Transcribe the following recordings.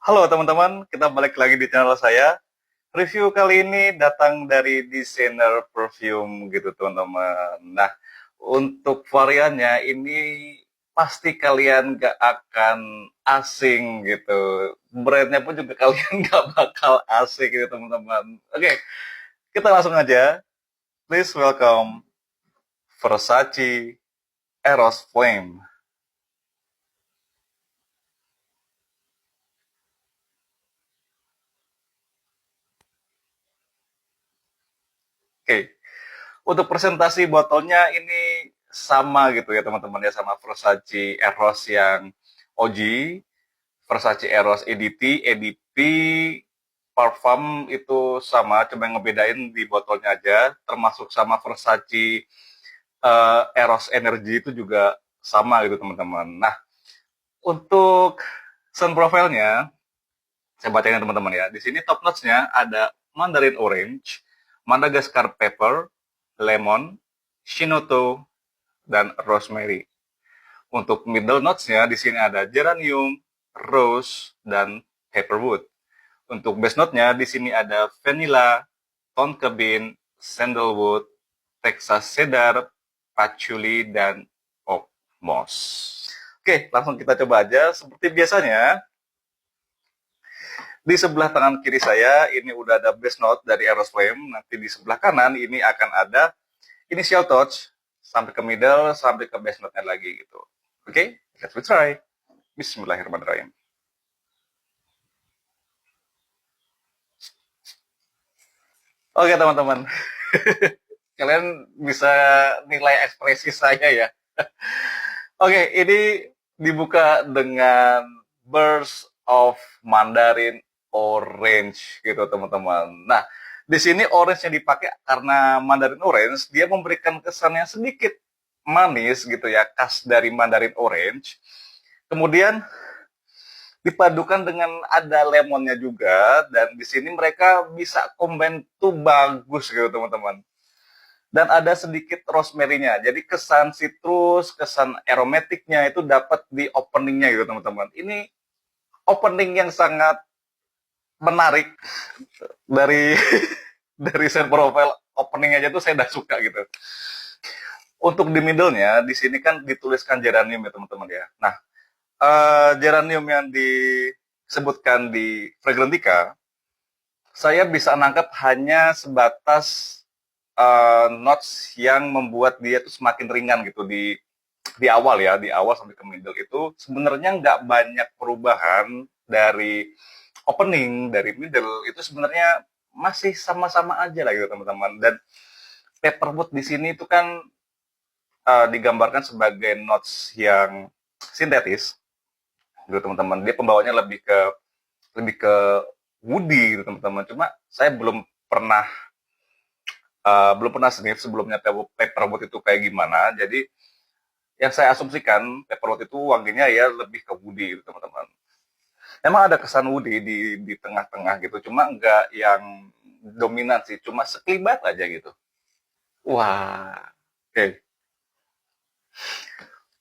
Halo teman-teman, kita balik lagi di channel saya. Review kali ini datang dari desainer perfume gitu teman-teman. Nah, untuk variannya ini pasti kalian gak akan asing gitu. Brandnya pun juga kalian gak bakal asing gitu teman-teman. Oke, kita langsung aja. Please welcome Versace Eros Flame. Oke, untuk presentasi botolnya ini sama gitu ya teman-teman ya, sama Versace Eros yang OG, Versace Eros EDT, EDP Parfum itu sama, cuma yang ngebedain di botolnya aja, termasuk sama Versace Eros Energy itu juga sama gitu teman-teman. Nah, untuk sun profile-nya, saya bacain ya teman-teman ya. Di sini top notes-nya ada Mandarin Orange, Madagascar Pepper, Lemon, Shinoto, dan Rosemary. Untuk middle notes-nya di sini ada Geranium, Rose, dan Pepperwood. Untuk base note-nya di sini ada Vanilla, Tonka Bean, Sandalwood, Texas Cedar, Patchouli, dan Oak Moss. Oke, langsung kita coba aja. Seperti biasanya, di sebelah tangan kiri saya ini udah ada base note dari Eros Flame. Nanti di sebelah kanan ini akan ada initial touch sampai ke middle sampai ke base note-nya lagi gitu. Oke, let's try. Bismillahirrahmanirrahim. Oke teman-teman, kalian bisa nilai ekspresi saya ya. Oke, ini dibuka dengan Burst of Mandarin Orange gitu teman-teman. Nah, di sini orange yang dipakai karena Mandarin Orange dia memberikan kesan yang sedikit manis gitu ya, khas dari Mandarin Orange. Kemudian dipadukan dengan ada lemonnya juga, dan di sini mereka bisa combine tuh bagus gitu teman-teman. Dan ada sedikit rosemary-nya. Jadi kesan citrus, kesan aromatiknya itu dapat di openingnya gitu teman-teman. Ini opening yang sangat menarik dari dari set profile opening aja tuh saya udah suka gitu. Untuk di middle-nya di sini kan dituliskan geranium ya teman-teman ya. Nah, geranium yang disebutkan di Fragrantica saya bisa nangkap hanya sebatas notes yang membuat dia tuh semakin ringan gitu di awal ya, di awal sampai ke middle itu sebenarnya nggak banyak perubahan dari opening, dari middle itu sebenarnya masih sama-sama aja lah gitu teman-teman. Dan Pepperwood di sini itu kan digambarkan sebagai notes yang sintetis gitu teman-teman. Dia pembawanya lebih ke woody gitu teman-teman. Cuma saya belum pernah sniff sebelumnya Pepperwood itu kayak gimana. Jadi yang saya asumsikan Pepperwood itu wanginya ya lebih ke woody gitu teman-teman. Emang ada kesan woody di tengah-tengah gitu, cuma nggak yang dominan sih, cuma sekelibat aja gitu. Wah, oke. Okay.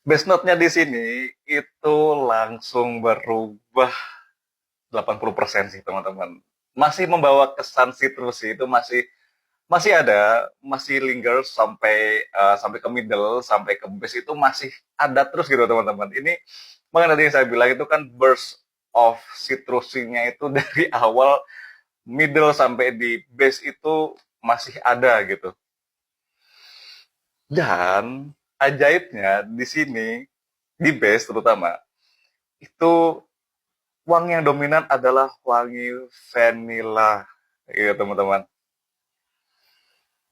Base note-nya di sini itu langsung berubah 80% sih teman-teman. Masih membawa kesan citrus sih, itu masih masih ada, masih linger sampai ke middle, sampai ke base itu masih ada terus gitu teman-teman. Ini makanya tadi yang saya bilang itu kan burst of citrusnya itu dari awal, middle sampai di base itu masih ada gitu. Dan ajaibnya di sini di base terutama itu wangi yang dominan adalah wangi vanilla gitu teman-teman.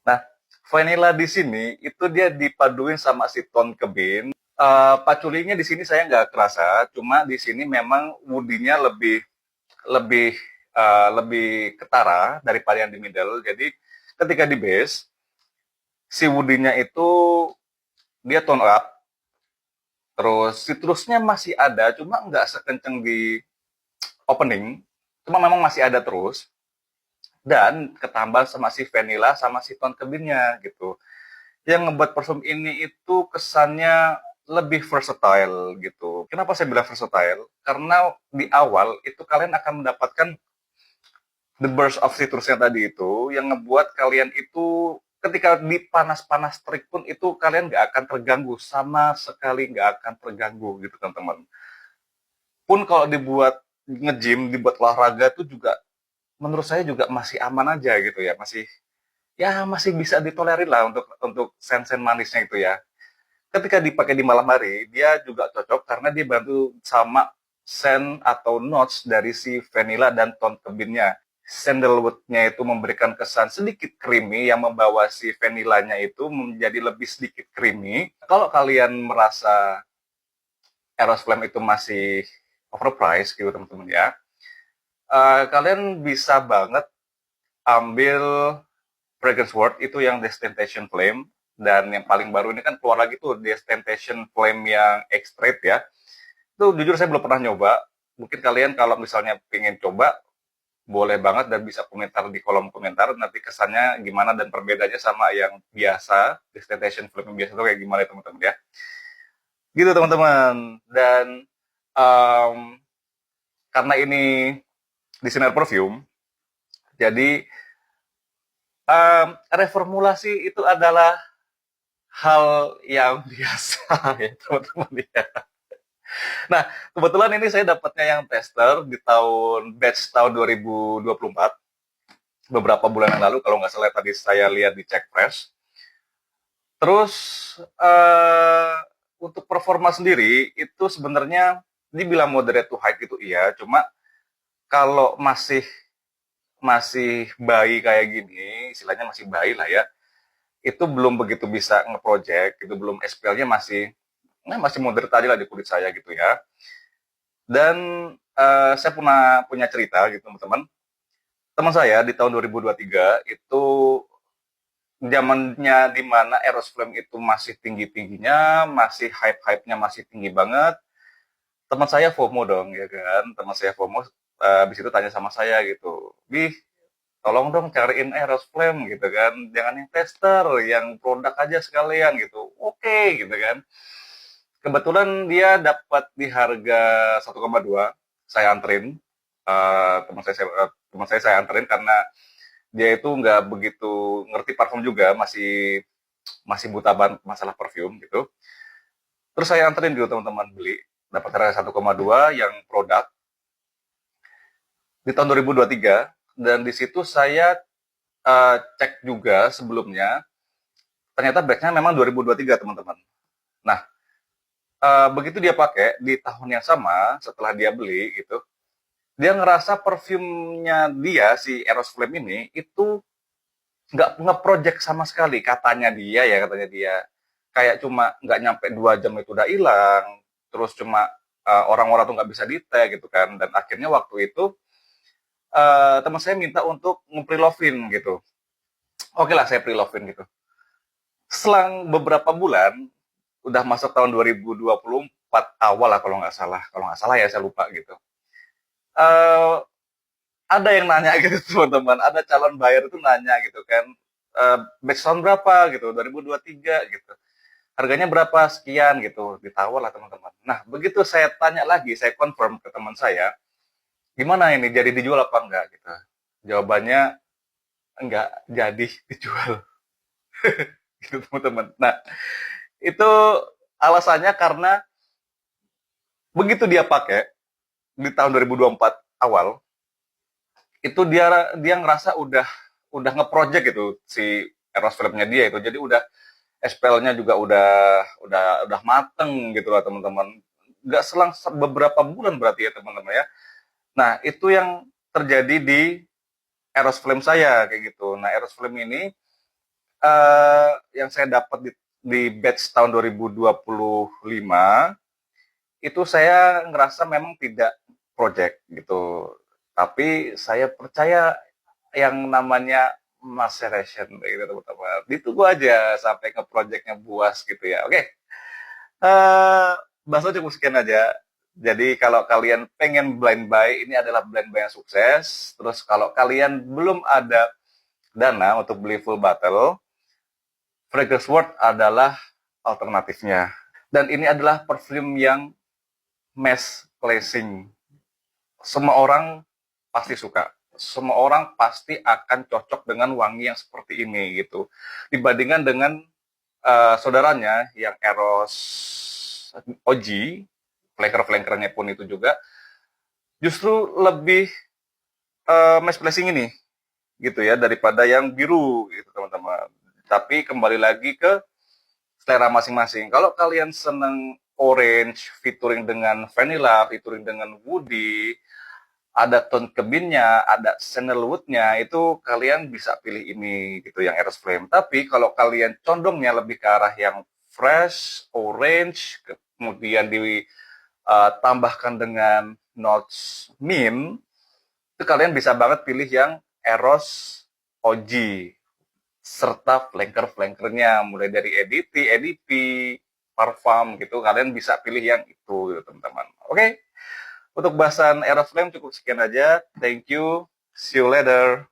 Nah, vanilla di sini itu dia dipaduin sama si ton kebin. Paculinya di sini saya nggak kerasa, cuma di sini memang woody-nya lebih lebih lebih ketara daripada yang di middle. Jadi ketika di base, si woody-nya itu dia tone up, terus citrusnya masih ada, cuma nggak sekenceng di opening, cuma memang masih ada terus, dan ketambah sama si vanilla sama si tone kebinnya gitu. Yang ngebuat parfum ini itu kesannya lebih versatile gitu. Kenapa saya bilang versatile? Karena di awal itu kalian akan mendapatkan the burst of citrusnya tadi itu yang ngebuat kalian itu ketika di panas-panas terik pun itu kalian nggak akan terganggu, sama sekali nggak akan terganggu gitu teman-teman. Pun kalau dibuat nge-gym, dibuat olahraga tuh juga menurut saya juga masih aman aja gitu ya, masih bisa ditolerir lah untuk sen-sen manisnya itu ya. Ketika dipakai di malam hari, dia juga cocok karena dia bantu sama sen atau notes dari si vanilla dan tone kebinnya. Sandalwoodnya itu memberikan kesan sedikit creamy yang membawa si vanillanya itu menjadi lebih sedikit creamy. Kalau kalian merasa Eros Flame itu masih overpriced gitu teman-teman ya, kalian bisa banget ambil Fragrance World itu yang Destination Flame, dan yang paling baru ini kan keluar lagi tuh Destination Flame yang Extrait ya. Itu jujur saya belum pernah nyoba. Mungkin kalian kalau misalnya pengen coba boleh banget dan bisa komentar di kolom komentar nanti kesannya gimana dan perbedaannya sama yang biasa Destination Flame yang biasa itu kayak gimana ya teman-teman ya. Gitu teman-teman. Dan um, karena ini di Sinar Perfume, jadi reformulasi itu adalah hal yang biasa ya teman-teman ya. Nah, kebetulan ini saya dapatnya yang tester di batch tahun 2024, beberapa bulan yang lalu kalau nggak salah tadi saya lihat di Check Press. Terus untuk performa sendiri itu sebenarnya dibilang moderate to high itu iya, cuma kalau masih masih bayi kayak gini, istilahnya masih bayi lah ya, itu belum begitu bisa ngeproject, itu belum SPL-nya masih moderate aja lah di kulit saya gitu ya. Dan saya punya cerita gitu teman-teman. Teman saya di tahun 2023 itu zamannya di mana Eros Flame itu masih tinggi-tingginya, masih hype-hype-nya masih tinggi banget. Teman saya FOMO dong ya kan. Teman saya FOMO habis itu tanya sama saya gitu. Bih, tolong dong cariin Eros Flame gitu kan. Jangan yang tester, yang produk aja sekalian gitu. Oke gitu kan. Kebetulan dia dapat di harga 1,2, saya anterin. Teman saya anterin karena dia itu nggak begitu ngerti parfum juga, masih masih buta banget masalah parfum gitu. Terus saya anterin gitu teman-teman beli, dapat harga 1,2 yang produk di tahun 2023, dan di situ saya cek juga sebelumnya, ternyata batch-nya memang 2023 teman-teman. Nah, begitu dia pakai di tahun yang sama setelah dia beli gitu, dia ngerasa parfumnya dia si Eros Flame ini itu nggak ngeproject sama sekali, katanya dia kayak cuma nggak nyampe 2 jam itu udah hilang, terus cuma orang-orang tuh nggak bisa detect gitu kan. Dan akhirnya waktu itu teman saya minta untuk nge-prelovin gitu. Oke lah, saya prelovin gitu. Selang beberapa bulan, udah masuk tahun 2024 awal lah kalau nggak salah ya, saya lupa gitu. Eh, ada yang nanya gitu teman-teman, ada calon buyer itu nanya gitu kan, batch tahun berapa gitu, 2023 gitu. Harganya berapa sekian gitu, ditawar lah teman-teman. Nah, begitu saya tanya lagi, saya confirm ke teman saya, gimana ini jadi dijual apa enggak gitu. Jawabannya enggak jadi dijual gitu teman-teman. Nah, itu alasannya karena begitu dia pakai di tahun 2024 awal, itu dia dia ngerasa udah ngeproject gitu si Eros filmnya dia itu. Jadi udah SPL-nya juga udah mateng gitu lah teman-teman. Nggak selang beberapa bulan berarti ya teman-teman ya. Nah, itu yang terjadi di Eros Flame saya kayak gitu. Nah, Eros Flame ini yang saya dapat di batch tahun 2025 itu saya ngerasa memang tidak project gitu. Tapi saya percaya yang namanya maceration gitu teman-teman. Ditunggu aja sampai ke projectnya buas gitu ya. Oke. Bahasa cukup sekian aja. Jadi kalau kalian pengen blind buy, ini adalah blind buy yang sukses. Terus kalau kalian belum ada dana untuk beli full bottle, Fragrance World adalah alternatifnya. Dan ini adalah parfum yang mass pleasing. Semua orang pasti suka. Semua orang pasti akan cocok dengan wangi yang seperti ini gitu. Dibandingkan dengan saudaranya yang Eros OG, flanker-flankernya pun itu juga justru lebih mass pleasing ini gitu ya daripada yang biru gitu teman-teman. Tapi kembali lagi ke selera masing-masing. Kalau kalian seneng orange featuring dengan vanilla, featuring dengan woody, ada tone kebinnya, ada sandalwoodnya, itu kalian bisa pilih ini gitu yang Eros Flame. Tapi kalau kalian condongnya lebih ke arah yang fresh, orange, kemudian ditambahkan dengan notes mint, itu kalian bisa banget pilih yang Eros OG serta flanker-flankernya mulai dari EDT, EDP, parfum gitu kalian bisa pilih yang itu gitu teman-teman. Oke, untuk bahasan Aeroflame cukup sekian aja. Thank you. See you later.